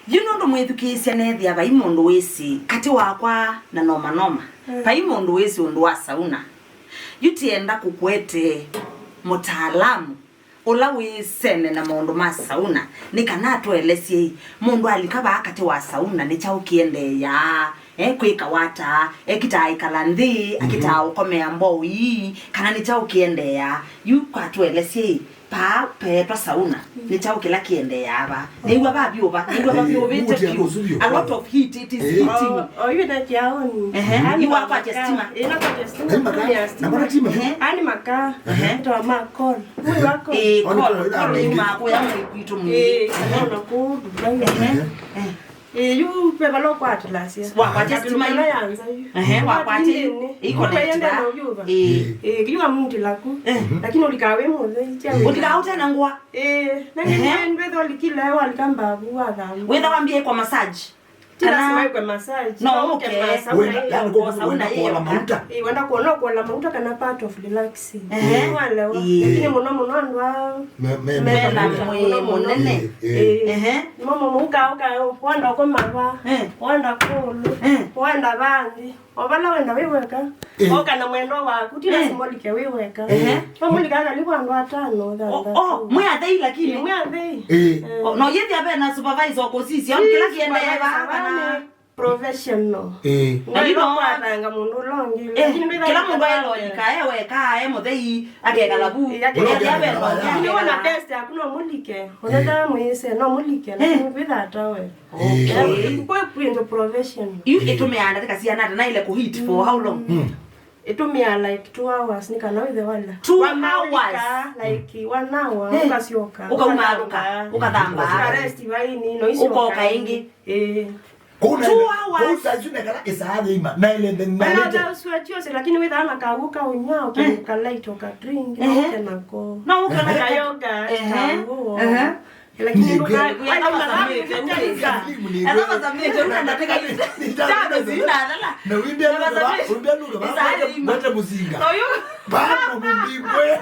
ndo mwithukisya nethia bai mundu wisi kati wakwa na noma bai mundu wisi undu wa sauna yutienda kukwete mutaalamu ula wisene na mundu ma sauna nikana twelesie mundu alikaba kati wa sauna ni chao kiende ya kwika wata ekitaikala nthi akita ukomea mboi kana ni chao kiende ya yu kwa twelesie pa petwa sauna ni chao kila kiende yaba niwa babyoba a lot of heat it is heating you that yaoni you are kwa stima ina kwa stima ani maka to makol muri wako kol ni mako ya mwitu mwingi na ku you pe balo kwa atlasia kwa stima ina yanza kwa iko nenda kiwa mtu laku lakini ulikawe mole ulikawa tena ngwa nani wewe ulikila walikamba buwaga wewe waambie kwa massage Tila kwa massage. No, okay. Wenda kuola mauta. Wenda kuola mauta kana part of relaxing. Wala wa. Lakini muno andwa. Mena monene. Mama muka wanda kwa mava. Wanda kulu. Wanda bandi. Obala wenda weweka. Oka na mwendo wa kutila simbolike weweka. Mamulika alikuwa ndo 5. Mwa dai lakini mwa dai. No yeti abe na supervisor ko sisi on kila kiende baba professional ndino kwatanga mundu longi kila mundu elolika weka muthei agega labu ni wana test hakuna mulike unataka mwese no mulike na bidata we kwa kwendo professional you itumeanda tikasiana na ile ku hit for how long itumia like 2 hours nikana with the wala 2 hours like 1 hour ukasioka ukaumaruka ukathamba rest vaini no isi ukoka ingi kuna usajune kala isaade ima na ile ndio swatio lakini with ana kaguka unyao kala itoka drink na ko no ukana kayoga lakini na wimbe mata muzinga bado mbibwe